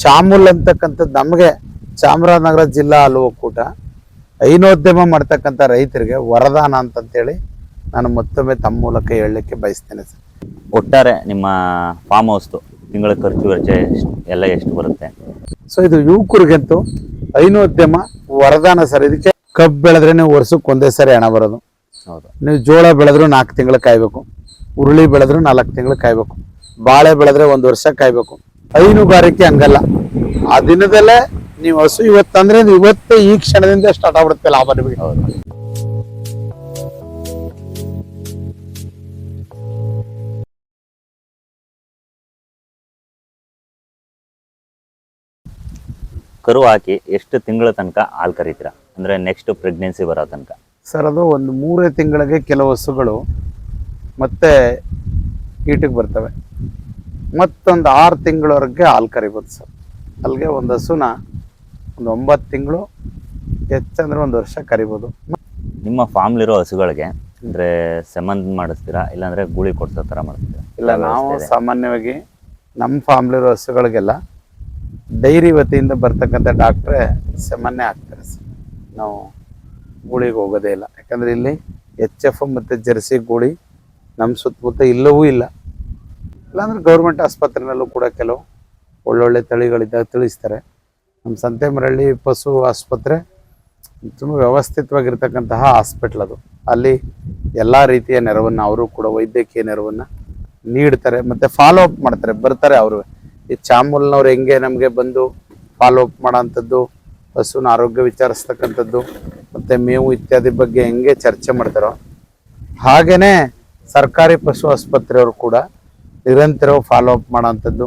ಚಾಮುಲ್ ಅಂತಕ್ಕಂಥದ್ದು ನಮಗೆ ಚಾಮರಾಜನಗರ ಜಿಲ್ಲಾ ಹಾಲು ಒಕ್ಕೂಟ ಹೈನೋದ್ಯಮ ಮಾಡ್ತಕ್ಕಂಥ ರೈತರಿಗೆ ವರದಾನ ಅಂತಂತೇಳಿ ನಾನು ಮತ್ತೊಮ್ಮೆ ತಮ್ಮ ಮೂಲಕ ಹೇಳಲಿಕ್ಕೆ ಬಯಸ್ತೇನೆ ಸರ್. ಒಟ್ಟಾರೆ ನಿಮ್ಮ ಫಾರ್ಮ್ ಹೌಸ್ದು ತಿಂಗಳ ಖರ್ಚು ವೆಚ್ಚ ಎಲ್ಲ ಎಷ್ಟು ಬರುತ್ತೆ? ಸೊ ಇದು ಯುವಕರಿಗಂತೂ ಹೈನೋದ್ಯಮ ವರದಾನ ಸರ್. ಇದಕ್ಕೆ ಕಬ್ಬು ಬೆಳೆದ್ರೆ ನೀವು ವರ್ಷಕ್ಕೆ ಒಂದೇ ಸರಿ ಹಣ ಬರೋದು. ಹೌದು. ನೀವು ಜೋಳ ಬೆಳೆದ್ರು 4 ತಿಂಗಳು ಕಾಯ್ಬೇಕು, ಹುರುಳಿ ಬೆಳೆದ್ರು 4 ತಿಂಗಳು ಕಾಯ್ಬೇಕು, ಬಾಳೆ ಬೆಳೆದ್ರೆ 1 ವರ್ಷ ಕಾಯ್ಬೇಕು. ಹೈನುಗಾರಿಕೆ ಹಂಗಲ್ಲ, ಆ ದಿನದಲ್ಲೇ ನೀವು ಹಸು ಇವತ್ತಂದ್ರೆ ಇವತ್ತೇ ಈ ಕ್ಷಣದಿಂದ ಸ್ಟಾರ್ಟ್ ಆಗ್ಬಿಡುತ್ತೆ ಲಾಭ ನಿಮಗೆ. ಕರು ಹಾಕಿ ಎಷ್ಟು ತಿಂಗಳ ತನಕ ಹಾಲು ಕರಿತೀರಾ? ಅಂದ್ರೆ ನೆಕ್ಸ್ಟ್ ಪ್ರೆಗ್ನೆನ್ಸಿ ಬರೋ ತನಕ? ಸರ್ ಅದು ಒಂದು 3 ತಿಂಗಳಿಗೆ ಕೆಲವು ಹಸುಗಳು ಮತ್ತೆ ಈಟಿಗೆ ಬರ್ತವೆ, ಮತ್ತೊಂದು 6 ತಿಂಗಳವರೆಗೆ ಹಾಲು ಕರಿಬೋದು ಸರ್. ಅಲ್ಲಿಗೆ ಒಂದು ಹಸುನ ಒಂದು 9 ತಿಂಗಳು ಹೆಚ್ಚಂದ್ರೆ 1 ವರ್ಷ ಕರಿಬೋದು. ನಿಮ್ಮ ಫಾರ್ಮ್ಲಿರೋ ಹಸುಗಳಿಗೆ ಅಂದ್ರೆ ಸೆಮನ್ ಮಾಡಿಸ್ತೀರಾ ಇಲ್ಲಾಂದ್ರೆ ಗೂಳಿ ಕೊಡ್ಸೋ ಥರ ಮಾಡಿಸ್ತೀರಾ? ಇಲ್ಲ, ನಾವು ಸಾಮಾನ್ಯವಾಗಿ ನಮ್ಮ ಫಾರ್ಮ್ಲಿರೋ ಹಸುಗಳಿಗೆಲ್ಲ ಡೈರಿ ವತಿಯಿಂದ ಬರ್ತಕ್ಕಂಥ ಡಾಕ್ಟ್ರೇ ಸೆಮನ್ನೇ ಹಾಕ್ತಾರೆ ಸರ್. ನಾವು ಗೂಳಿಗೆ ಹೋಗೋದೇ ಇಲ್ಲ, ಯಾಕಂದರೆ ಇಲ್ಲಿ HF ಮತ್ತು ಜರ್ಸಿ ಗೂಳಿ ನಮ್ಮ ಸುತ್ತಮುತ್ತ ಇಲ್ಲವೂ ಇಲ್ಲ. ಇಲ್ಲಾಂದ್ರೆ ಗೌರ್ಮೆಂಟ್ ಆಸ್ಪತ್ರೆನಲ್ಲೂ ಕೂಡ ಕೆಲವು ಒಳ್ಳೊಳ್ಳೆ ತಳಿಗಳಿದ್ದಾಗ ತಿಳಿಸ್ತಾರೆ. ನಮ್ಮ ಸಂತೆಮರಳ್ಳಿ ಪಶು ಆಸ್ಪತ್ರೆ ತುಂಬ ವ್ಯವಸ್ಥಿತವಾಗಿರ್ತಕ್ಕಂತಹ ಹಾಸ್ಪಿಟ್ಲ್ ಅದು. ಅಲ್ಲಿ ಎಲ್ಲ ರೀತಿಯ ನೆರವನ್ನು ಅವರು ಕೂಡ ವೈದ್ಯಕೀಯ ನೆರವನ್ನು ನೀಡ್ತಾರೆ ಮತ್ತು ಫಾಲೋ ಅಪ್ ಮಾಡ್ತಾರೆ, ಬರ್ತಾರೆ ಅವರು. ಈ ಚಾಮುಲ್ನವ್ರು ಹೆಂಗೆ ನಮಗೆ ಬಂದು ಫಾಲೋ ಅಪ್ ಮಾಡೋಂಥದ್ದು, ಹಸುನ ಆರೋಗ್ಯ ವಿಚಾರಿಸ್ತಕ್ಕಂಥದ್ದು ಮತ್ತು ಮೇವು ಇತ್ಯಾದಿ ಬಗ್ಗೆ ಹೆಂಗೆ ಚರ್ಚೆ ಮಾಡ್ತಾರೋ ಹಾಗೇ ಸರ್ಕಾರಿ ಪಶು ಆಸ್ಪತ್ರೆಯವರು ಕೂಡ ನಿರಂತರ ಫಾಲೋ ಅಪ್ ಮಾಡೋಂಥದ್ದು,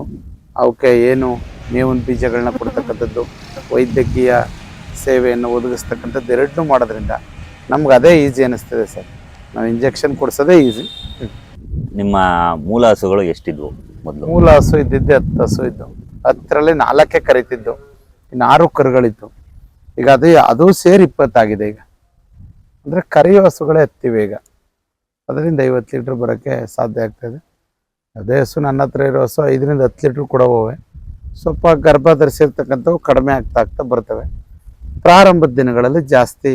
ಅವಕ್ಕೆ ಏನು ಮೇವಿನ ಬೀಜಗಳನ್ನ ಕೊಡ್ತಕ್ಕಂಥದ್ದು, ವೈದ್ಯಕೀಯ ಸೇವೆಯನ್ನು ಒದಗಿಸ್ತಕ್ಕಂಥದ್ದು ಎರಡನ್ನೂ ಮಾಡೋದ್ರಿಂದ ನಮ್ಗೆ ಅದೇ ಈಸಿ ಅನ್ನಿಸ್ತದೆ ಸರ್. ನಾವು ಇಂಜೆಕ್ಷನ್ ಕೊಡಿಸೋದೇ ಈಸಿ. ನಿಮ್ಮ ಮೂಲ ಹಸುಗಳು ಎಷ್ಟಿದ್ವು ಮೊದಲು? ಮೂಲ ಹಸು ಇದ್ದಿದ್ದೆ 10 ಹಸು ಇದ್ದು, 10ರಲ್ಲಿ 4 ಕರಿತಿದ್ದು, ಇನ್ನು 6 ಕರುಗಳಿತ್ತು. ಈಗ ಅದು ಸೇರಿ 20 ಆಗಿದೆ. ಈಗ ಅಂದರೆ ಕರಿಯೋ ಹಸುಗಳೇ ಎತ್ತಿವೆ. ಈಗ ಅದರಿಂದ 50 ಲೀಟ್ರ್ ಬರೋಕ್ಕೆ ಸಾಧ್ಯ ಆಗ್ತಾಯಿದೆ. ಅದೇ ಹಸು ನನ್ನ ಹತ್ರ ಇರೋ ಹಸು 5ರಿಂದ 10 ಲೀಟ್ರ್ ಕೂಡ ಹೋವೆ. ಸ್ವಲ್ಪ ಗರ್ಭ ಧರಿಸಿರ್ತಕ್ಕಂಥವು ಕಡಿಮೆ ಆಗ್ತಾ ಬರ್ತವೆ. ಪ್ರಾರಂಭದ ದಿನಗಳಲ್ಲಿ ಜಾಸ್ತಿ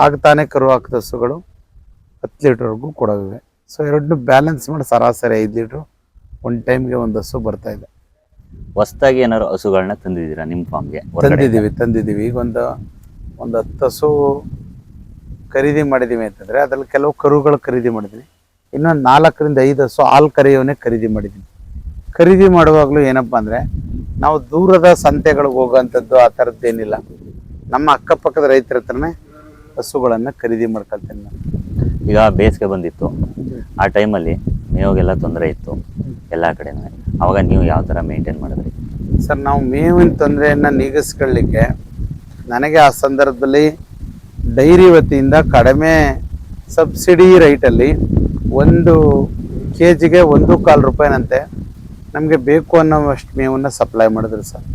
ಆಗ್ತಾನೆ ಕರು ಹಾಕಿದ ಹಸುಗಳು 10 ಲೀಟ್ರ್ವರೆಗೂ ಕೊಡೋವಿವೆ. ಸೊ ಎರಡನ್ನೂ ಬ್ಯಾಲೆನ್ಸ್ ಮಾಡಿ ಸರಾಸರಿ 5 ಲೀಟ್ರು ಒಂದು ಟೈಮ್ಗೆ ಒಂದು ಹಸು ಬರ್ತಾ ಇದೆ. ಹೊಸದಾಗಿ ಏನಾದ್ರು ಹಸುಗಳನ್ನ ತಂದಿದ್ದೀರಾ ನಿಮ್ಮ ಫಾರ್ಮ್ಗೆ? ತಂದಿದ್ದೀವಿ. ಈಗ ಒಂದು 10 ಹಸು ಖರೀದಿ ಮಾಡಿದ್ದೀವಿ ಅಂತಂದರೆ ಅದರಲ್ಲಿ ಕೆಲವು ಕರುಗಳು ಖರೀದಿ ಮಾಡಿದ್ದೀನಿ. ಇನ್ನೊಂದು 4ರಿಂದ 5 ಹಸು ಹಾಲು ಕರೆಯೋನೇ ಖರೀದಿ ಮಾಡಿದ್ದೀನಿ. ಖರೀದಿ ಮಾಡುವಾಗಲೂ ಏನಪ್ಪ ಅಂದರೆ ನಾವು ದೂರದ ಸಂತೆಗಳಿಗೆ ಹೋಗೋವಂಥದ್ದು ಆ ಥರದ್ದೇನಿಲ್ಲ. ನಮ್ಮ ಅಕ್ಕಪಕ್ಕದ ರೈತರ ಹತ್ರನೇ ಹಸುಗಳನ್ನು ಖರೀದಿ ಮಾಡ್ಕೊಳ್ತೇನೆ ನಾನು. ಈಗ ಬೇಸಿಗೆ ಬಂದಿತ್ತು, ಆ ಟೈಮಲ್ಲಿ ಮೇವಿಗೆಲ್ಲ ತೊಂದರೆ ಇತ್ತು ಎಲ್ಲ ಕಡೆನೂ. ಅವಾಗ ನೀವು ಯಾವ ಥರ ಮೇಂಟೈನ್ ಮಾಡಿದ್ರಿ ಸರ್? ನಾವು ಮೇವಿನ ತೊಂದರೆಯನ್ನು ನೀಗಿಸ್ಕೊಳ್ಳಿಕ್ಕೆ ನನಗೆ ಆ ಸಂದರ್ಭದಲ್ಲಿ ಡೈರಿ ವತಿಯಿಂದ ಕಡಿಮೆ ಸಬ್ಸಿಡಿ ರೈಟಲ್ಲಿ 1 kgಗೆ 1.25 ರೂಪಾಯಿನಂತೆ ನಮಗೆ ಬೇಕು ಅನ್ನೋವಷ್ಟು ಮೇವನ್ನು ಸಪ್ಲೈ ಮಾಡಿದ್ರು ಸರ್.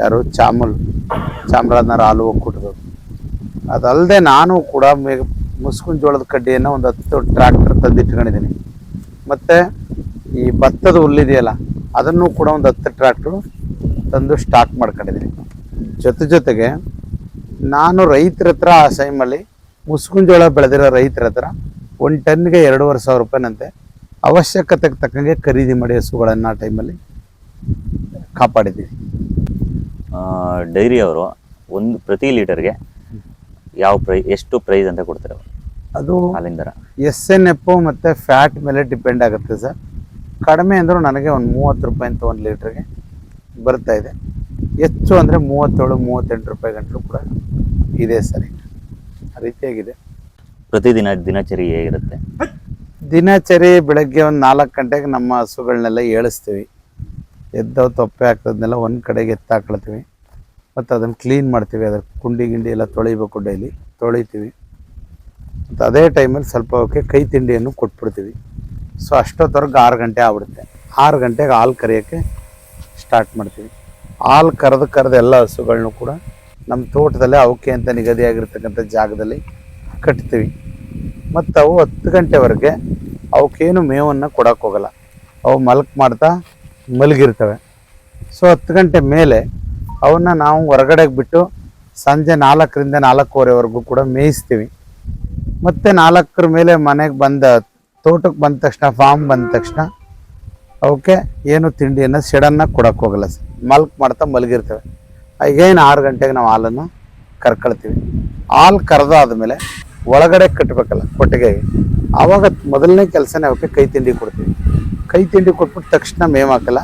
ಯಾರು? ಚಾಮರಾಜನಗರ ಹಾಲು ಒಕ್ಕೂಟದವರು. ಅದಲ್ಲದೆ ನಾನು ಕೂಡ ಮುಸ್ಕಿನ ಜೋಳದ ಕಡ್ಡಿಯನ್ನು ಒಂದು 10 ಟ್ರ್ಯಾಕ್ಟರ್ ತಂದಿಟ್ಕೊಂಡಿದ್ದೀನಿ. ಮತ್ತು ಈ ಭತ್ತದ ಹುಲ್ಲಿದೆಯಲ್ಲ ಅದನ್ನು ಕೂಡ ಒಂದು 10 ಟ್ರ್ಯಾಕ್ಟ್ರು ತಂದು ಸ್ಟಾಕ್ ಮಾಡ್ಕೊಂಡಿದ್ದೀನಿ. ಜೊತೆಗೆ ನಾನು ರೈತರ ಹತ್ರ ಆ ಟೈಮಲ್ಲಿ ಮುಸ್ಕಿನ ಜೋಳ ಬೆಳೆದಿರೋ ರೈತರ ಹತ್ರ 1 ಟನ್ಗೆ 2,500 ರೂಪಾಯಿನಂತೆ ಅವಶ್ಯಕತೆಗೆ ತಕ್ಕಂಗೆ ಖರೀದಿ ಮಾಡಿ ಹಸುಗಳನ್ನು ಆ ಟೈಮಲ್ಲಿ ಕಾಪಾಡಿದ್ದೀವಿ. ಡೈರಿ ಅವರು ಪ್ರತಿ ಲೀಟರ್ಗೆ ಎಷ್ಟು ಪ್ರೈಸ್ ಅಂತ ಕೊಡ್ತಾರೆ? ಅದು ಅಲ್ಲಿಂದ SNF ಮತ್ತು ಫ್ಯಾಟ್ ಮೇಲೆ ಡಿಪೆಂಡ್ ಆಗುತ್ತೆ ಸರ್. ಕಡಿಮೆ ಅಂದರೂ ನನಗೆ ಒಂದು 30 ರೂಪಾಯಿ ಅಂತ 1 ಲೀಟ್ರಿಗೆ ಬರ್ತಾ ಇದೆ. ಹೆಚ್ಚು ಅಂದರೆ 37-38 ರೂಪಾಯಿ ಗಂಟಲು ಕೂಡ ಇದೆ ಸರ್. ಆ ರೀತಿಯಾಗಿದೆ. ಪ್ರತಿದಿನ ದಿನಚರಿ ಹೇಗಿರುತ್ತೆ? ದಿನಚರಿ ಬೆಳಗ್ಗೆ ಒಂದು 4 ಗಂಟೆಗೆ ನಮ್ಮ ಹಸುಗಳನ್ನೆಲ್ಲ ಏಳಿಸ್ತೀವಿ. ಎದ್ದವು ತೊಪ್ಪೆ ಹಾಕ್ತದನ್ನೆಲ್ಲ ಒಂದು ಕಡೆಗೆ ಎತ್ತಾಕೊಳ್ತೀವಿ ಮತ್ತು ಅದನ್ನು ಕ್ಲೀನ್ ಮಾಡ್ತೀವಿ. ಅದರ ಕುಂಡಿ ಎಲ್ಲ ತೊಳಿಬೇಕು, ಡೈಲಿ ತೊಳಿತೀವಿ. ಮತ್ತು ಅದೇ ಟೈಮಲ್ಲಿ ಸ್ವಲ್ಪ ಅವಕ್ಕೆ ಕೈ ತಿಂಡಿಯನ್ನು ಕೊಟ್ಬಿಡ್ತೀವಿ. ಸೊ ಅಷ್ಟೊತ್ತವರೆಗೆ 6 ಗಂಟೆ ಆಗ್ಬಿಡುತ್ತೆ. 6 ಗಂಟೆಗೆ ಹಾಲು ಕರೆಯೋಕ್ಕೆ ಸ್ಟಾರ್ಟ್ ಮಾಡ್ತೀವಿ. ಹಾಲು ಕರೆದು ಎಲ್ಲ ಹಸುಗಳನ್ನೂ ಕೂಡ ನಮ್ಮ ತೋಟದಲ್ಲೇ ಅವಕ್ಕೆ ಅಂತ ನಿಗದಿಯಾಗಿರ್ತಕ್ಕಂಥ ಜಾಗದಲ್ಲಿ ಕಟ್ತೀವಿ. ಮತ್ತು ಅವು 10 ಗಂಟೆವರೆಗೆ ಅವಕ್ಕೇನು ಮೇವನ್ನು ಕೊಡೋಕ್ಕೋಗಲ್ಲ. ಅವು ಮಾಡ್ತಾ ಮಲಗಿರ್ತವೆ. ಸೊ 10 ಗಂಟೆ ಮೇಲೆ ಅವನ್ನ ನಾವು ಹೊರಗಡೆಗೆ ಬಿಟ್ಟು ಸಂಜೆ 4ರಿಂದ 4:15ವರೆಗೂ ಕೂಡ ಮೇಯಿಸ್ತೀವಿ. ಮತ್ತು 4 ಮೇಲೆ ಮನೆಗೆ ತೋಟಕ್ಕೆ ಬಂದ ತಕ್ಷಣ, ಫಾರ್ಮ್ ಬಂದ ತಕ್ಷಣ ಅವಕ್ಕೆ ಏನು ತಿಂಡಿಯನ್ನು ಸೆಡನ್ನು ಕೊಡೋಕ್ಕೆ ಹೋಗಲ್ಲ ಸರ್. ಮಾಡ್ತಾ ಮಲಗಿರ್ತೇವೆ. ಈಗೇನು 6 ಗಂಟೆಗೆ ನಾವು ಹಾಲನ್ನು ಕರ್ಕೊಳ್ತೀವಿ. ಹಾಲು ಕರೆದಾದ್ಮೇಲೆ ಒಳಗಡೆ ಕಟ್ಟಬೇಕಲ್ಲ ಕೊಟ್ಟಿಗೆಗೆ, ಆವಾಗ ಮೊದಲನೇ ಕೆಲಸನೇ ಅವಕ್ಕೆ ಕೈ ತಿಂಡಿ ಕೊಡ್ತೀವಿ. ಕೈ ತಿಂಡಿ ಕೊಟ್ಬಿಟ್ಟು ತಕ್ಷಣ ಮೇವು ಹಾಕಲ್ಲ,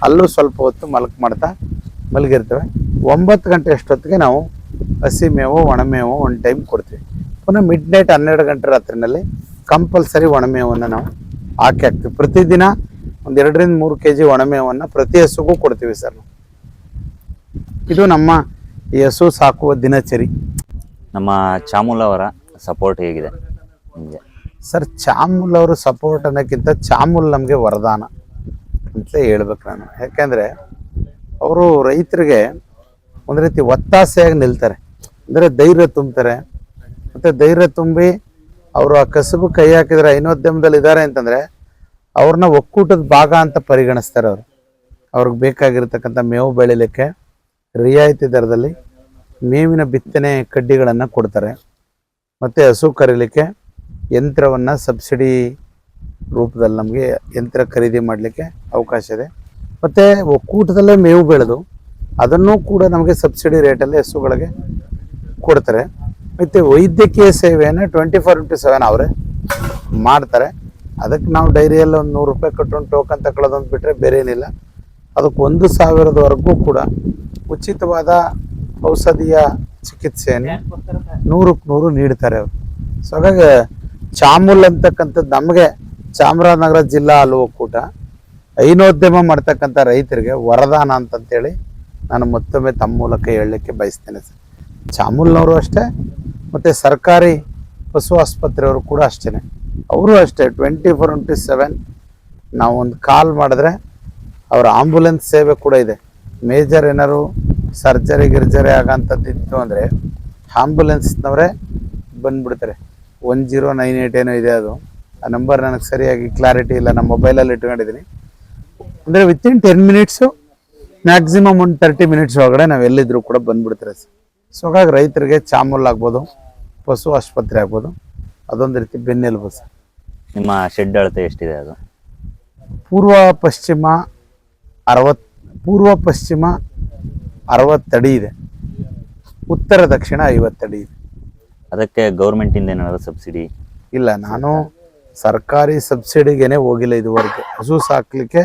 ಅಲ್ಲೂ ಸ್ವಲ್ಪ ಹೊತ್ತು ಮಾಡ್ತಾ ಮಲಗಿರ್ತೇವೆ. 9 ಗಂಟೆ ಅಷ್ಟೊತ್ತಿಗೆ ನಾವು ಹಸಿ ಮೇವು, ಒಣಮೇವು ಒಂದು ಟೈಮ್ ಕೊಡ್ತೀವಿ. ಪುನಃ ಮಿಡ್ನೈಟ್ 12 ಗಂಟೆ ರಾತ್ರಿನಲ್ಲಿ ಕಂಪಲ್ಸರಿ ಒಣಮೇವನ್ನು ನಾವು ಹಾಕ್ತೀವಿ. ಪ್ರತಿದಿನ ಒಂದು 2ರಿಂದ 3 kg ಒಣಮೇವನ್ನು ಪ್ರತಿ ಹಸುಗೂ ಕೊಡ್ತೀವಿ ಸರ್. ಇದು ನಮ್ಮ ಈ ಹಸು ಸಾಕುವ ದಿನಚರಿ. ನಮ್ಮ ಚಾಮುಲ್ ಅವರ ಸಪೋರ್ಟ್ ಹೇಗಿದೆ ನಿಮಗೆ? ಸರ್, ಚಾಮುಲ್ ಅವರು ಸಪೋರ್ಟ್ ಅನ್ನೋಕ್ಕಿಂತ ಚಾಮುಲ್ ನಮಗೆ ವರದಾನ ಅಂತಲೇ ಹೇಳ್ಬೇಕು ನಾನು. ಯಾಕೆಂದರೆ ಅವರು ರೈತರಿಗೆ ಒಂದು ರೀತಿ ಒತ್ತಾಸೆಯಾಗಿ ನಿಲ್ತಾರೆ, ಅಂದರೆ ಧೈರ್ಯ ತುಂಬ್ತಾರೆ. ಮತ್ತು ಧೈರ್ಯ ತುಂಬಿ ಅವರು ಆ ಕಸುಬು ಕೈ ಹಾಕಿದರೆ ಹೈನೋದ್ಯಮದಲ್ಲಿ ಇದ್ದಾರೆ ಅಂತಂದರೆ ಅವ್ರನ್ನ ಒಕ್ಕೂಟದ ಭಾಗ ಅಂತ ಪರಿಗಣಿಸ್ತಾರೆ. ಅವ್ರಿಗೆ ಬೇಕಾಗಿರ್ತಕ್ಕಂಥ ಮೇವು ಬೆಳಿಲಿಕ್ಕೆ ರಿಯಾಯಿತಿ ದರದಲ್ಲಿ ಮೇವಿನ ಬಿತ್ತನೆ ಕಡ್ಡಿಗಳನ್ನು ಕೊಡ್ತಾರೆ. ಮತ್ತು ಹಸು ಕರೀಲಿಕ್ಕೆ ಯಂತ್ರವನ್ನು ಸಬ್ಸಿಡಿ ರೂಪದಲ್ಲಿ ನಮಗೆ ಯಂತ್ರ ಖರೀದಿ ಮಾಡಲಿಕ್ಕೆ ಅವಕಾಶ ಇದೆ. ಮತ್ತು ಒಕ್ಕೂಟದಲ್ಲೇ ಮೇವು ಬೆಳೆದು ಅದನ್ನು ಕೂಡ ನಮಗೆ ಸಬ್ಸಿಡಿ ರೇಟಲ್ಲಿ ಹಸುಗಳಿಗೆ ಕೊಡ್ತಾರೆ. ಮತ್ತು ವೈದ್ಯಕೀಯ ಸೇವೆಯನ್ನು 24/7 ಅವರೇ ಮಾಡ್ತಾರೆ. ಅದಕ್ಕೆ ನಾವು ಡೈರಿಯಲ್ಲಿ ಒಂದು 100 ರೂಪಾಯಿ ಕಟ್ಟೊಂಡು ಟೋಕನ್ ತಗೊಳ್ಳೋದಂತ ಬಿಟ್ಟರೆ ಬೇರೆ ಏನಿಲ್ಲ. ಅದಕ್ಕೆ 1,000ವರೆಗೂ ಕೂಡ ಉಚಿತವಾದ ಔಷಧೀಯ ಚಿಕಿತ್ಸೆಯನ್ನು 100ಕ್ಕೆ 100 ನೀಡ್ತಾರೆ ಅವರು. ಸೊ ಹಾಗಾಗಿ ಚಾಮುಲ್ ಅಂತಕ್ಕಂಥದ್ದು ನಮಗೆ ಚಾಮರಾಜನಗರ ಜಿಲ್ಲಾ ಹಾಲು ಒಕ್ಕೂಟ ಹೈನೋದ್ಯಮ ಮಾಡ್ತಕ್ಕಂಥ ರೈತರಿಗೆ ವರದಾನ ಅಂತಂತೇಳಿ ನಾನು ಮತ್ತೊಮ್ಮೆ ತಮ್ಮ ಮೂಲಕ ಹೇಳಲಿಕ್ಕೆ ಬಯಸ್ತೇನೆ ಸರ್. ಚಾಮುಲ್ನವರು ಅಷ್ಟೇ, ಮತ್ತು ಸರ್ಕಾರಿ ಪಶು ಆಸ್ಪತ್ರೆಯವರು ಕೂಡ ಅಷ್ಟೇ. ಅವರು ಅಷ್ಟೇ 24/7 ನಾವು ಒಂದು ಕಾಲ್ ಮಾಡಿದ್ರೆ ಅವರ ಆಂಬುಲೆನ್ಸ್ ಸೇವೆ ಕೂಡ ಇದೆ. ಮೇಜರ್ ಏನಾದ್ರು ಸರ್ಜರಿ ಆಗೋಂಥದ್ದಿತ್ತು ಅಂದರೆ ಆಂಬುಲೆನ್ಸ್ನವರೇ ಬಂದುಬಿಡ್ತಾರೆ. 1098 ಏನೋ ಇದೆ, ಅದು ಆ ನಂಬರ್ ನನಗೆ ಸರಿಯಾಗಿ ಕ್ಲಾರಿಟಿ ಇಲ್ಲ, ನಮ್ಮ ಮೊಬೈಲಲ್ಲಿ ಇಟ್ಕೊಂಡಿದ್ದೀನಿ. ಅಂದರೆ ವಿತಿನ್ 10 ಮಿನಿಟ್ಸು, ಮ್ಯಾಕ್ಸಿಮಮ್ ಒಂದು 30 ಮಿನಿಟ್ಸ್ ಒಳಗಡೆ ನಾವು ಎಲ್ಲಿದ್ದರೂ ಕೂಡ ಬಂದುಬಿಡ್ತಾರೆ ಸರ್. ಸೊ ಹಾಗಾಗಿ ರೈತರಿಗೆ ಚಾಮುಲ್ ಆಗ್ಬೋದು, ಪಶು ಆಸ್ಪತ್ರೆ ಆಗ್ಬೋದು, ಅದೊಂದು ರೀತಿ ಬೆನ್ನೆಲುಬು ಸರ್. ನಿಮ್ಮ ಶೆಡ್ ಅಳತೆ ಎಷ್ಟಿದೆ ಅದು? ಪೂರ್ವ ಪಶ್ಚಿಮ 60 ಅಡಿ ಇದೆ, ಉತ್ತರ ದಕ್ಷಿಣ 50 ಅಡಿ ಇದೆ. ಅದಕ್ಕೆ ಗೌರ್ಮೆಂಟಿಂದ ಏನಾದರೂ ಸಬ್ಸಿಡಿ? ಇಲ್ಲ, ನಾನು ಸರ್ಕಾರಿ ಸಬ್ಸಿಡಿಗೇನೆ ಹೋಗಿಲ್ಲ ಇದುವರೆಗೆ. ಹಸು ಸಾಕಲಿಕ್ಕೆ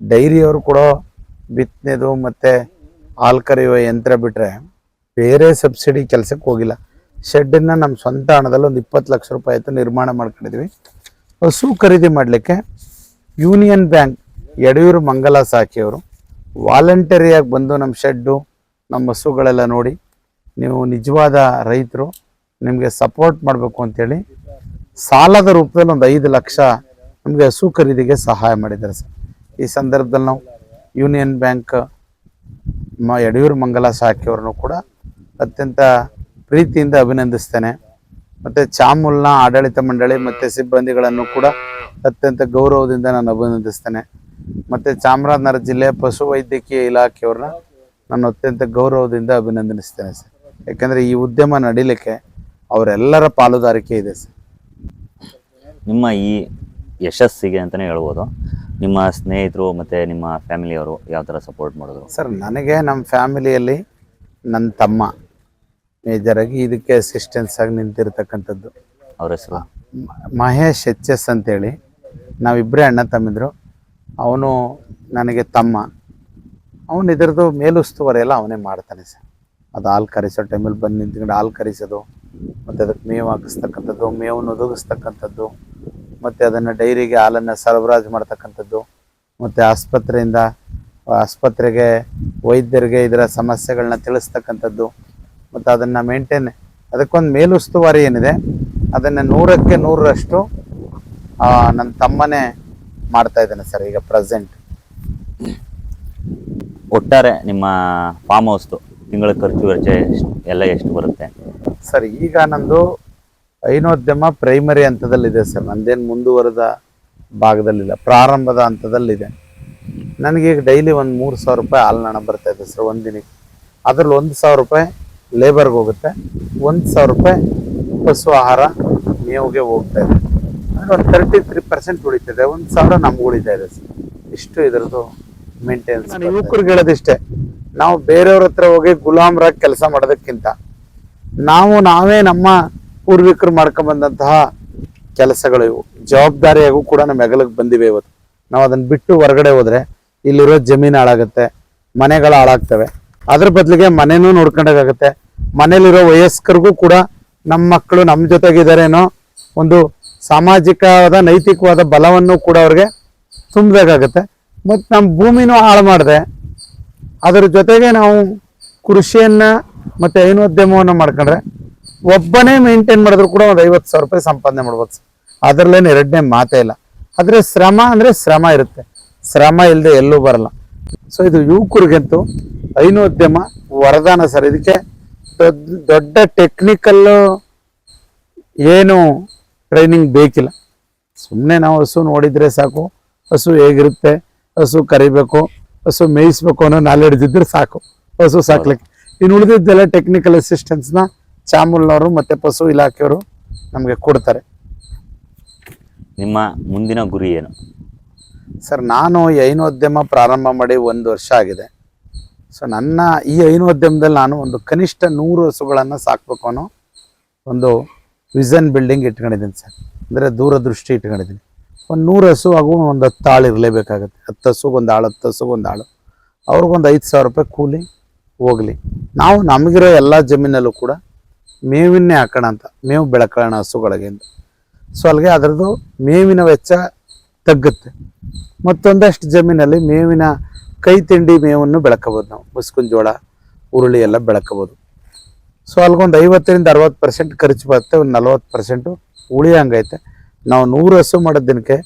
ಡೈರಿಯವರು ಕೊಡೋ ಬಿತ್ತನೆದು ಮತ್ತು ಹಾಲು ಕರೆಯುವ ಯಂತ್ರ ಬಿಟ್ಟರೆ ಬೇರೆ ಸಬ್ಸಿಡಿ ಕೆಲಸಕ್ಕೆ ಹೋಗಿಲ್ಲ. ಶೆಡ್ಡನ್ನು ನಮ್ಮ ಸ್ವಂತ ಹಣದಲ್ಲಿ ಒಂದು 20 ಲಕ್ಷ ರೂಪಾಯಿ ಆಯಿತು ನಿರ್ಮಾಣ ಮಾಡ್ಕೊಂಡಿದ್ವಿ. ಹಸು ಖರೀದಿ ಮಾಡಲಿಕ್ಕೆ ಯೂನಿಯನ್ ಬ್ಯಾಂಕ್ ಯಡಿಯೂರು ಮಂಗಲ ಸಾಕಿಯವರು ವಾಲಂಟರಿಯಾಗಿ ಬಂದು ನಮ್ಮ ಶೆಡ್ಡು, ನಮ್ಮ ಹಸುಗಳೆಲ್ಲ ನೋಡಿ, ನೀವು ನಿಜವಾದ ರೈತರು, ನಿಮಗೆ ಸಪೋರ್ಟ್ ಮಾಡಬೇಕು ಅಂತೇಳಿ ಸಾಲದ ರೂಪದಲ್ಲಿ ಒಂದು 5 ಲಕ್ಷ ನಮಗೆ ಹಸು ಖರೀದಿಗೆ ಸಹಾಯ ಮಾಡಿದ್ದಾರೆ ಸರ್. ಈ ಸಂದರ್ಭದಲ್ಲಿ ನಾವು ಯೂನಿಯನ್ ಬ್ಯಾಂಕ್ ಯಡಿಯೂರು ಮಂಗಲ ಶಾಖೆಯವ್ರನ್ನು ಕೂಡ ಅತ್ಯಂತ ಪ್ರೀತಿಯಿಂದ ಅಭಿನಂದಿಸ್ತೇನೆ. ಮತ್ತು ಚಾಮುಲ್ನ ಆಡಳಿತ ಮಂಡಳಿ ಮತ್ತು ಸಿಬ್ಬಂದಿಗಳನ್ನು ಕೂಡ ಅತ್ಯಂತ ಗೌರವದಿಂದ ನಾನು ಅಭಿನಂದಿಸ್ತೇನೆ. ಮತ್ತು ಚಾಮರಾಜನಗರ ಜಿಲ್ಲೆಯ ಪಶುವೈದ್ಯಕೀಯ ಇಲಾಖೆಯವ್ರನ್ನ ನಾನು ಅತ್ಯಂತ ಗೌರವದಿಂದ ಅಭಿನಂದಿಸ್ತೇನೆ ಸರ್. ಯಾಕೆಂದರೆ ಈ ಉದ್ಯಮ ನಡೀಲಿಕ್ಕೆ ಅವರೆಲ್ಲರ ಪಾಲುದಾರಿಕೆ ಇದೆ ಸರ್. ನಿಮ್ಮ ಈ ಯಶಸ್ಸಿಗೆ ಅಂತಲೇ ಹೇಳ್ಬೋದು, ನಿಮ್ಮ ಸ್ನೇಹಿತರು ಮತ್ತು ನಿಮ್ಮ ಫ್ಯಾಮಿಲಿಯವರು ಯಾವ ಥರ ಸಪೋರ್ಟ್ ಮಾಡಿದ್ರು ಸರ್? ನನಗೆ ನಮ್ಮ ಫ್ಯಾಮಿಲಿಯಲ್ಲಿ ನನ್ನ ತಮ್ಮ ಮೇಜರಾಗಿ ಇದಕ್ಕೆ ಅಸಿಸ್ಟೆನ್ಸ್ ಆಗಿ ನಿಂತಿರ್ತಕ್ಕಂಥದ್ದು. ಅವ್ರ ಹೆಸರು ಮಹೇಶ್ HS ಅಂತೇಳಿ, ನಾವಿಬ್ಬರೇ ಅಣ್ಣ ತಮ್ಮಿದ್ರು. ಅವನು ನನಗೆ ತಮ್ಮ, ಅವನು ಇದರದ್ದು ಮೇಲುಸ್ತುವಾರಿ ಎಲ್ಲ ಅವನೇ ಮಾಡ್ತಾನೆ ಸರ್. ಅದು ಹಾಲು ಕರೆಸೋ ಟೈಮಲ್ಲಿ ಬಂದು ನಿಂತ್ಕೊಂಡು ಹಾಲು ಕರೆಸೋದು, ಮತ್ತು ಅದಕ್ಕೆ ಮೇವು ಹಾಕಿಸ್ತಕ್ಕಂಥದ್ದು, ಮೇವನ್ನು ಒದಗಿಸ್ತಕ್ಕಂಥದ್ದು, ಮತ್ತು ಅದನ್ನು ಡೈರಿಗೆ ಹಾಲನ್ನು ಸರಬರಾಜು ಮಾಡ್ತಕ್ಕಂಥದ್ದು, ಮತ್ತು ಆಸ್ಪತ್ರೆಗೆ ವೈದ್ಯರಿಗೆ ಇದರ ಸಮಸ್ಯೆಗಳನ್ನ ತಿಳಿಸ್ತಕ್ಕಂಥದ್ದು, ಮತ್ತು ಅದನ್ನು ಮೇಂಟೈನ್, ಅದಕ್ಕೊಂದು ಮೇಲುಸ್ತುವಾರಿ ಏನಿದೆ ಅದನ್ನು 100ಕ್ಕೆ 100ರಷ್ಟು ನನ್ನ ತಮ್ಮನೇ ಮಾಡ್ತಾ ಇದ್ದಾನೆ ಸರ್ ಈಗ ಪ್ರೆಸೆಂಟ್. ಒಟ್ಟಾರೆ ನಿಮ್ಮ ಫಾರ್ಮ್ ಹೌಸ್ದು ತಿಂಗಳ ಖರ್ಚು ವೆಚ್ಚ ಎಲ್ಲ ಎಷ್ಟು ಬರುತ್ತೆ ಸರ್? ಈಗ ನಂದು ಹೈನೋದ್ಯಮ ಪ್ರೈಮರಿ ಹಂತದಲ್ಲಿದೆ ಸರ್, ನಂದೇನು ಮುಂದುವರೆದ ಭಾಗದಲ್ಲಿಲ್ಲ, ಪ್ರಾರಂಭದ ಹಂತದಲ್ಲಿದೆ. ನನಗೀಗ ಡೈಲಿ ಒಂದು 3,000 ರೂಪಾಯಿ ಹಾಲಿನ ಹಣ ಬರ್ತಾ ಇದೆ ಸರ್ ಒಂದು ದಿನಕ್ಕೆ. ಅದ್ರಲ್ಲಿ 1,000 ರೂಪಾಯಿ ಲೇಬರ್ಗೆ ಹೋಗುತ್ತೆ, 1,000 ರೂಪಾಯಿ ಪಶು ಆಹಾರ ಮೇವಿಗೆ ಹೋಗ್ತಾ ಇದೆ. ಅಂದರೆ ಒಂದು 33% ಉಳಿತಿದೆ, 1,000 ನಮ್ಗೆ ಉಳಿತಾ ಇದೆ ಸರ್. ಇಷ್ಟು ಇದರದ್ದು ಮೇಂಟೆನೆನ್ಸ್. ನಾನು ಯುವಕರಿಗೆ ಹೇಳೋದಿಷ್ಟೇ, ನಾವು ಬೇರೆಯವ್ರ ಹತ್ರ ಹೋಗಿ ಗುಲಾಮ್ರಾಗಿ ಕೆಲಸ ಮಾಡೋದಕ್ಕಿಂತ ನಾವೇ ನಮ್ಮ ಪೂರ್ವಿಕರು ಮಾಡ್ಕೊಂಬಂದಂತಹ ಕೆಲಸಗಳು ಇವು. ಜವಾಬ್ದಾರಿಯಾಗೂ ಕೂಡ ನಮ್ಮ ಹೆಗಲಿಗೆ ಬಂದಿವೆ ಇವತ್ತು. ನಾವು ಅದನ್ನ ಬಿಟ್ಟು ಹೊರಗಡೆ ಹೋದ್ರೆ ಇಲ್ಲಿರೋ ಜಮೀನು ಹಾಳಾಗುತ್ತೆ, ಮನೆಗಳು ಹಾಳಾಗ್ತವೆ. ಅದ್ರ ಬದಲಿಗೆ ಮನೆನೂ ನೋಡ್ಕೊಂಡಾಗುತ್ತೆ. ಮನೇಲಿರೋ ವಯಸ್ಕರಿಗೂ ಕೂಡ ನಮ್ಮ ಮಕ್ಕಳು ನಮ್ಮ ಜೊತೆಗಿದ್ದಾರೇನೋ ಒಂದು ಸಾಮಾಜಿಕವಾದ ನೈತಿಕವಾದ ಬಲವನ್ನು ಕೂಡ ಅವ್ರಿಗೆ ತುಂಬಬೇಕಾಗತ್ತೆ. ಮತ್ತು ನಮ್ಮ ಭೂಮಿನೂ ಹಾಳು ಮಾಡಿದೆ, ಅದರ ಜೊತೆಗೆ ನಾವು ಕೃಷಿಯನ್ನ ಮತ್ತೆ ಹೈನೋದ್ಯಮವನ್ನು ಮಾಡ್ಕೊಂಡ್ರೆ ಒಬ್ಬನೇ ಮೇಂಟೈನ್ ಮಾಡಿದ್ರು ಕೂಡ ಒಂದು 50,000 ರೂಪಾಯಿ ಸಂಪಾದನೆ ಮಾಡ್ಬೋದು ಸರ್. ಅದರಲ್ಲೇನು ಎರಡನೇ ಮಾತೇ ಇಲ್ಲ. ಆದರೆ ಶ್ರಮ ಅಂದರೆ ಶ್ರಮ ಇರುತ್ತೆ, ಶ್ರಮ ಇಲ್ಲದೆ ಎಲ್ಲೂ ಬರಲ್ಲ. ಸೊ ಇದು ಯುವಕರಿಗಂತೂ ಹೈನೋದ್ಯಮ ವರದಾನ ಸರ್. ಇದಕ್ಕೆ ದೊಡ್ಡ ಟೆಕ್ನಿಕಲ್ ಏನು ಟ್ರೈನಿಂಗ್ ಬೇಕಿಲ್ಲ. ಸುಮ್ಮನೆ ನಾವು ಹಸು ನೋಡಿದ್ರೆ ಸಾಕು, ಹಸು ಹೇಗಿರುತ್ತೆ, ಹಸು ಕರಿಬೇಕು, ಹಸು ಮೇಯಿಸ್ಬೇಕು ಅನ್ನೋ ನಾಲೆಡ್ಜ್ ಇದ್ರೆ ಸಾಕು ಹಸು ಸಾಕ್ಲಿಕ್ಕೆ. ಇನ್ನು ಉಳಿದಿದ್ದೆಲ್ಲ ಟೆಕ್ನಿಕಲ್ ಅಸಿಸ್ಟೆನ್ಸ್ನ ಚಾಮೂಲ್ನವರು ಮತ್ತು ಪಶು ಇಲಾಖೆಯವರು ನಮಗೆ ಕೊಡ್ತಾರೆ. ನಿಮ್ಮ ಮುಂದಿನ ಗುರಿ ಏನು ಸರ್? ನಾನು ಈ ಹೈನೋದ್ಯಮ ಪ್ರಾರಂಭ ಮಾಡಿ 1 ವರ್ಷ ಆಗಿದೆ. ಸೊ ನನ್ನ ಈ ಹೈನೋದ್ಯಮದಲ್ಲಿ ನಾನು ಒಂದು ಕನಿಷ್ಠ 100 ಹಸುಗಳನ್ನು ಸಾಕಬೇಕು ಅನ್ನೋ ಒಂದು ವಿಷನ್ ಬಿಲ್ಡಿಂಗ್ ಇಟ್ಕೊಂಡಿದ್ದೀನಿ ಸರ್. ಅಂದರೆ ದೂರದೃಷ್ಟಿ ಇಟ್ಕೊಂಡಿದ್ದೀನಿ. ಒಂದು 100 ಹಸು ಹಾಗೂ ಒಂದು 10 ಆಳು ಇರಲೇಬೇಕಾಗತ್ತೆ. 10 ಹಸುಗೊಂದು ಆಳು, 10 ಹಸುಗೊಂದು ಆಳು, ಅವ್ರಿಗೊಂದು 5,000 ರೂಪಾಯಿ ಕೂಲಿ ಹೋಗಲಿ. ನಾವು ನಮಗಿರೋ ಎಲ್ಲ ಜಮೀನಲ್ಲೂ ಕೂಡ ಮೇವಿನ್ನೇ ಹಾಕೋಣ ಅಂತ, ಮೇವು ಬೆಳ್ಕೊಳ್ಳೋಣ ಹಸುಗಳಿಗೆ ಅಂತ. ಸೊ ಅಲ್ಲಿಗೆ ಅದರದ್ದು ಮೇವಿನ ವೆಚ್ಚ ತಗ್ಗುತ್ತೆ. ಮತ್ತೊಂದಷ್ಟು ಜಮೀನಲ್ಲಿ ಮೇವಿನ ಕೈ ತಿಂಡಿ ಮೇವನ್ನು ಬೆಳ್ಕೋಬೋದು. ನಾವು ಮುಸ್ಕಿನ ಜೋಳ, ಹುರುಳಿ ಎಲ್ಲ ಬೆಳ್ಕೋಬೋದು. ಸೊ ಅಲ್ಲಿಗೊಂದು 50-60% ಖರ್ಚು ಬರುತ್ತೆ, ಒಂದು 40% ಉಳಿಯಂಗೈತೆ. ನಾವು 100 ಹಸು ಮಾಡೋ ದಿನಕ್ಕೆ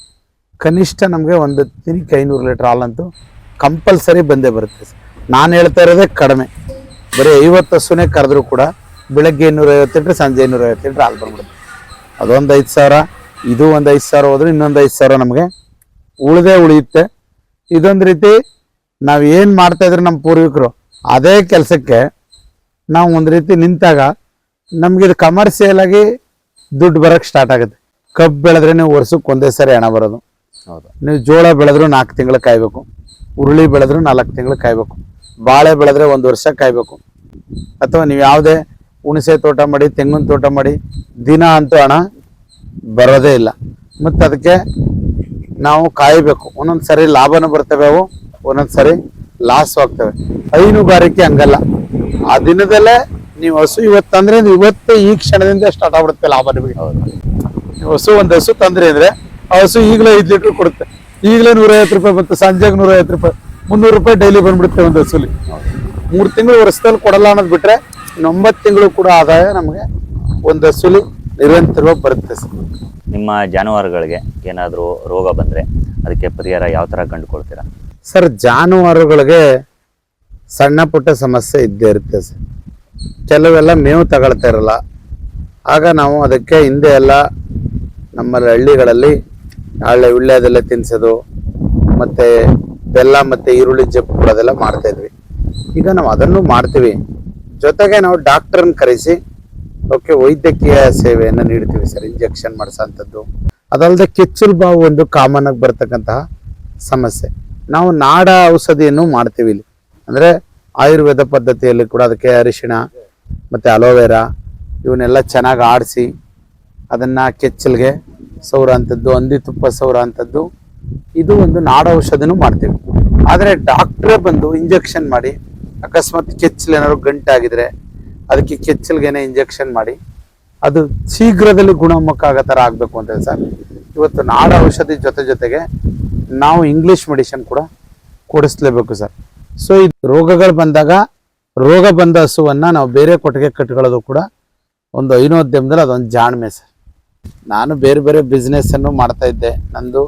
ಕನಿಷ್ಠ ನಮಗೆ ಒಂದು ದಿನಕ್ಕೆ 500 ಲೀಟ್ರ್ ಹಾಲಂತೂ ಕಂಪಲ್ಸರಿ ಬಂದೇ ಬರುತ್ತೆ. ನಾನು ಹೇಳ್ತಾ ಇರೋದೇ ಕಡಿಮೆ, ಬರೀ 50 ಹಸುನೇ ಕರೆದ್ರೂ ಕೂಡ ಬೆಳಗ್ಗೆ 250 ಲೀಟ್ರ್, ಸಂಜೆ 250 ಲೀಟ್ರ್ ಹಾಲು ಬಂದ್ಬಿಡುತ್ತೆ. ಅದೊಂದು 5,000, ಇದು ಒಂದು 5,000 ಹೋದ್ರೆ ಇನ್ನೊಂದು 5,000 ನಮಗೆ ಉಳಿಯುತ್ತೆ. ಇದೊಂದು ರೀತಿ ನಾವು ಏನು ಮಾಡ್ತಾ ಇದ್ರೆ ನಮ್ಮ ಪೂರ್ವಿಕರು ಅದೇ ಕೆಲಸಕ್ಕೆ ನಾವು ಒಂದು ರೀತಿ ನಿಂತಾಗ ನಮ್ಗೆ ಇದು ಕಮರ್ಷಿಯಲ್ ಆಗಿ ದುಡ್ಡು ಬರೋಕ್ಕೆ ಸ್ಟಾರ್ಟ್ ಆಗುತ್ತೆ. ಕಬ್ಬು ಬೆಳೆದ್ರೆ ನೀವು ವರ್ಷಕ್ಕೆ ಒಂದೇ ಸರಿ ಹಣ ಬರೋದು. ಹೌದು. ನೀವು ಜೋಳ ಬೆಳೆದ್ರು 4 ತಿಂಗಳು ಕಾಯ್ಬೇಕು, ಹುರುಳಿ ಬೆಳೆದ್ರು 4 ತಿಂಗಳು ಕಾಯ್ಬೇಕು, ಬಾಳೆ ಬೆಳೆದ್ರೆ 1 ವರ್ಷ ಕಾಯ್ಬೇಕು. ಅಥವಾ ನೀವು ಯಾವುದೇ ಹುಣಸೆ ತೋಟ ಮಾಡಿ, ತೆಂಗಿನ ತೋಟ ಮಾಡಿ ದಿನ ಅಂತೂ ಹಣ ಬರೋದೇ ಇಲ್ಲ. ಮತ್ತು ಅದಕ್ಕೆ ನಾವು ಕಾಯಬೇಕು. ಒಂದೊಂದು ಸರಿ ಲಾಭನೂ ಬರ್ತವೆ, ಅವು ಒಂದೊಂದು ಸರಿ ಲಾಸ್ ಆಗ್ತವೆ. ಹೈನುಗಾರಿಕೆ ಹಂಗಲ್ಲ, ಆ ದಿನದಲ್ಲೇ ನೀವು ಹಸು ಇವತ್ತು ತಂದ್ರೆ ಇವತ್ತೇ ಈ ಕ್ಷಣದಿಂದ ಸ್ಟಾರ್ಟ್ ಆಗ್ಬಿಡುತ್ತೆ ಲಾಭ ನಿಮಗೆ. ನೀವು ಒಂದು ಹಸು ತಂದ್ರಿ ಅಂದ್ರೆ ಆ ಹಸು ಈಗಲೇ 5 ಲೀಟ್ರ್ ಕೊಡುತ್ತೆ, ಈಗಲೇ 150 ರೂಪಾಯಿ ಬಂತು, ಸಂಜೆಗೆ 150 ರೂಪಾಯಿ, 300 ರೂಪಾಯಿ ಡೈಲಿ ಬಂದ್ಬಿಡುತ್ತೆ ಒಂದು ಹಸುಲಿ. 3 ತಿಂಗಳು ವರ್ಷದಲ್ಲಿ ಕೊಡಲ್ಲ ಅನ್ನೋದು ಬಿಟ್ರೆ 9 ತಿಂಗಳು ಕೂಡ ಆದಾಯ ನಮಗೆ ಒಂದು ಹಸುಲಿ ನಿರಂತರವಾಗಿ ಬರುತ್ತೆ ಸರ್. ನಿಮ್ಮ ಜಾನುವಾರುಗಳಿಗೆ ಏನಾದರೂ ರೋಗ ಬಂದರೆ ಅದಕ್ಕೆ ಪರಿಹಾರ ಯಾವ ಥರ ಕಂಡುಕೊಳ್ತೀರಾ ಸರ್? ಜಾನುವಾರುಗಳಿಗೆ ಸಣ್ಣ ಪುಟ್ಟ ಸಮಸ್ಯೆ ಇದ್ದೇ ಇರುತ್ತೆ ಸರ್. ಕೆಲವೆಲ್ಲ ಮೇವು ತಗೊಳ್ತಾ ಇರಲ್ಲ. ಆಗ ನಾವು ಅದಕ್ಕೆ ಹಿಂದೆ ಎಲ್ಲ ನಮ್ಮಲ್ಲಿ ಹಳ್ಳಿಗಳಲ್ಲಿ ವಿಳ್ಯದೆಲ್ಲ ತಿನ್ನಿಸೋದು, ಮತ್ತು ಬೆಲ್ಲ ಮತ್ತು ಈರುಳ್ಳಿ ಜಪ್ಪು ಕೊಡೋದೆಲ್ಲ ಮಾಡ್ತಾ ಇದ್ವಿ. ಈಗ ನಾವು ಅದನ್ನು ಮಾಡ್ತೀವಿ, ಜೊತೆಗೆ ನಾವು ಡಾಕ್ಟರ್ನ ಕರೆಸಿ ಅವಕ್ಕೆ ವೈದ್ಯಕೀಯ ಸೇವೆಯನ್ನು ನೀಡ್ತೀವಿ ಸರ್. ಇಂಜೆಕ್ಷನ್ ಮಾಡಿಸೋಂಥದ್ದು. ಅದಲ್ಲದೆ ಕೆಚ್ಚಲು ಬಾವು ಒಂದು ಕಾಮನ್ ಆಗಿ ಬರ್ತಕ್ಕಂತಹ ಸಮಸ್ಯೆ. ನಾವು ನಾಡ ಔಷಧಿಯನ್ನು ಮಾಡ್ತೀವಿ ಇಲ್ಲಿ. ಅಂದರೆ ಆಯುರ್ವೇದ ಪದ್ಧತಿಯಲ್ಲಿ ಕೂಡ ಅದಕ್ಕೆ ಅರಿಶಿಣ ಮತ್ತು ಅಲೋವೆರಾ ಇವನ್ನೆಲ್ಲ ಚೆನ್ನಾಗಿ ಆಡಿಸಿ ಅದನ್ನು ಕೆಚ್ಚಲಿಗೆ ಸೌರ ಅಂಥದ್ದು, ಹಂದಿ ತುಪ್ಪ ಸೌರ ಅಂಥದ್ದು, ಇದು ಒಂದು ನಾಡ ಔಷಧಿನೂ ಮಾಡ್ತೀವಿ. ಆದರೆ ಡಾಕ್ಟ್ರೇ ಬಂದು ಇಂಜೆಕ್ಷನ್ ಮಾಡಿ, ಅಕಸ್ಮಾತ್ ಕೆಚ್ಚಲು ಏನಾದ್ರು ಗಂಟಾಗಿದ್ರೆ ಅದಕ್ಕೆ ಕೆಚ್ಚಲ್ಗೇನೆ ಇಂಜೆಕ್ಷನ್ ಮಾಡಿ ಅದು ಶೀಘ್ರದಲ್ಲಿ ಗುಣಮುಖ ಆಗೋ ಥರ ಆಗಬೇಕು ಅಂತ ಸರ್. ಇವತ್ತು ನಾಡ ಔಷಧಿ ಜೊತೆಗೆ ನಾವು ಇಂಗ್ಲೀಷ್ ಮೆಡಿಸಿನ್ ಕೂಡ ಕೊಡಿಸ್ಲೇಬೇಕು ಸರ್. ಸೊ ಇದು ರೋಗಗಳು ಬಂದಾಗ ರೋಗ ಬಂದ ಹಸುವನ್ನು ನಾವು ಬೇರೆ ಕೊಟ್ಟಿಗೆ ಕಟ್ಕೊಳ್ಳೋದು ಕೂಡ ಒಂದು ಹೈನೋದ್ಯಮದಲ್ಲಿ ಅದೊಂದು ಜಾಣ್ಮೆ ಸರ್. ನಾನು ಬೇರೆ ಬೇರೆ ಬಿಸ್ನೆಸ್ಸನ್ನು ಮಾಡ್ತಾ ಇದ್ದೆ. ನಂದು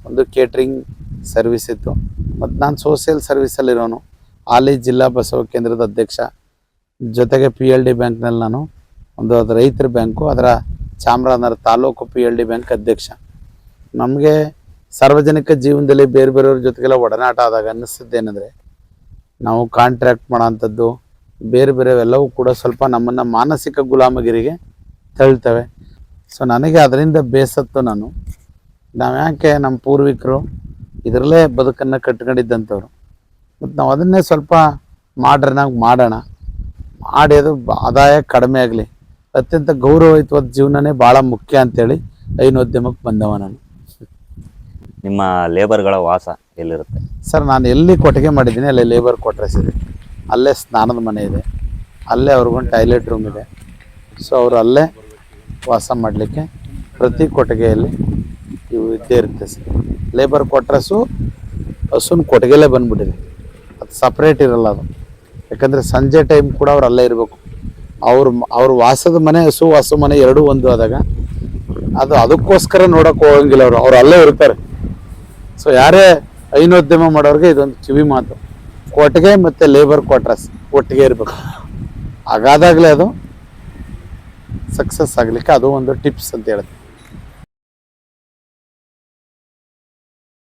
ಒಂದು ಕೇಟ್ರಿಂಗ್ ಸರ್ವಿಸ್ ಇತ್ತು, ಮತ್ತು ನಾನು ಸೋಷಿಯಲ್ ಸರ್ವಿಸಲ್ಲಿರೋನು. ಹಾಲಿ ಜಿಲ್ಲಾ ಬಸವ ಕೇಂದ್ರದ ಅಧ್ಯಕ್ಷ, ಜೊತೆಗೆ PLD ಬ್ಯಾಂಕ್ನಲ್ಲಿ ನಾನು ಒಂದು ರೈತರ ಬ್ಯಾಂಕು, ಅದರ ಚಾಮರಾಜನಗರ ತಾಲೂಕು PLD ಬ್ಯಾಂಕ್ ಅಧ್ಯಕ್ಷ. ನಮಗೆ ಸಾರ್ವಜನಿಕ ಜೀವನದಲ್ಲಿ ಬೇರೆ ಬೇರೆಯವ್ರ ಜೊತೆಗೆಲ್ಲ ಒಡನಾಟ ಆದಾಗ ಅನ್ನಿಸಿದ್ದೇನೆಂದರೆ ನಾವು ಕಾಂಟ್ರಾಕ್ಟ್ ಮಾಡೋಂಥದ್ದು ಬೇರೆ ಬೇರೆವೆಲ್ಲವೂ ಕೂಡ ಸ್ವಲ್ಪ ನಮ್ಮನ್ನು ಮಾನಸಿಕ ಗುಲಾಮಗಿರಿಗೆ ತಳ್ತವೆ. ಸೊ ನನಗೆ ಅದರಿಂದ ಬೇಸತ್ತು ನಾವು ಯಾಕೆ ನಮ್ಮ ಪೂರ್ವಿಕರು ಇದರಲ್ಲೇ ಬದುಕನ್ನು ಕಟ್ಕೊಂಡಿದ್ದಂಥವ್ರು, ಮತ್ತು ನಾವು ಅದನ್ನೇ ಸ್ವಲ್ಪ ಮಾಡ್ರನ್ನಾಗಿ ಮಾಡೋಣ, ಮಾಡಿ ಅದು ಆದಾಯ ಕಡಿಮೆ ಆಗಲಿ, ಅತ್ಯಂತ ಗೌರವಯುತವಾದ ಜೀವನನೇ ಭಾಳ ಮುಖ್ಯ ಅಂತೇಳಿ ಹೈನೋದ್ಯಮಕ್ಕೆ ಬಂದವ ನಾನು. ನಿಮ್ಮ ಲೇಬರ್ಗಳ ವಾಸ ಎಲ್ಲಿರುತ್ತೆ? ಸರ್ ನಾನು ಎಲ್ಲಿ ಕೊಟ್ಟಿಗೆ ಮಾಡಿದ್ದೀನಿ ಅಲ್ಲಿ ಲೇಬರ್ ಕ್ವಾರ್ಟರ್ಸ್ ಇದೆ, ಅಲ್ಲೇ ಸ್ನಾನದ ಮನೆ ಇದೆ, ಅಲ್ಲೇ ಅವ್ರಿಗೊಂದು ಟಾಯ್ಲೆಟ್ ರೂಮ್ ಇದೆ. ಸೊ ಅವರು ಅಲ್ಲೇ ವಾಸ ಮಾಡಲಿಕ್ಕೆ ಪ್ರತಿ ಕೊಟ್ಟಿಗೆಯಲ್ಲಿ ಇವು ಇದ್ದೇ ಇರುತ್ತೆ ಸರ್. ಲೇಬರ್ ಕ್ವಾರ್ಟರ್ಸು ಹಸುನ ಕೊಟ್ಟಿಗೆಲ್ಲೇ ಬಂದ್ಬಿಟ್ಟಿದೆ, ಅದು ಸಪ್ರೇಟ್ ಇರಲ್ಲ ಅದು. ಯಾಕಂದರೆ ಸಂಜೆ ಟೈಮ್ ಕೂಡ ಅವ್ರು ಅಲ್ಲೇ ಇರಬೇಕು. ಅವ್ರ ವಾಸದ ಮನೆ ಹಸು ವಾಸ ಮನೆ ಎರಡೂ ಒಂದು ಆದಾಗ ಅದು ಅದಕ್ಕೋಸ್ಕರ ನೋಡೋಕೆ ಹೋಗಂಗಿಲ್ಲ, ಅವ್ರು ಅಲ್ಲೇ ಇರ್ತಾರೆ. ಸೊ ಯಾರೇ ಹೈನೋದ್ಯಮ ಮಾಡೋರಿಗೆ ಇದೊಂದು ಕಿವಿ ಮಾತು, ಕೊಟ್ಟಿಗೆ ಮತ್ತು ಲೇಬರ್ ಕ್ವಾರ್ಟರ್ಸ್ ಒಟ್ಟಿಗೆ ಇರಬೇಕು. ಹಾಗಾದಾಗಲೇ ಅದು ಸಕ್ಸಸ್ ಆಗಲಿಕ್ಕೆ ಅದು ಒಂದು ಟಿಪ್ಸ್ ಅಂತ ಹೇಳುತ್ತೆ.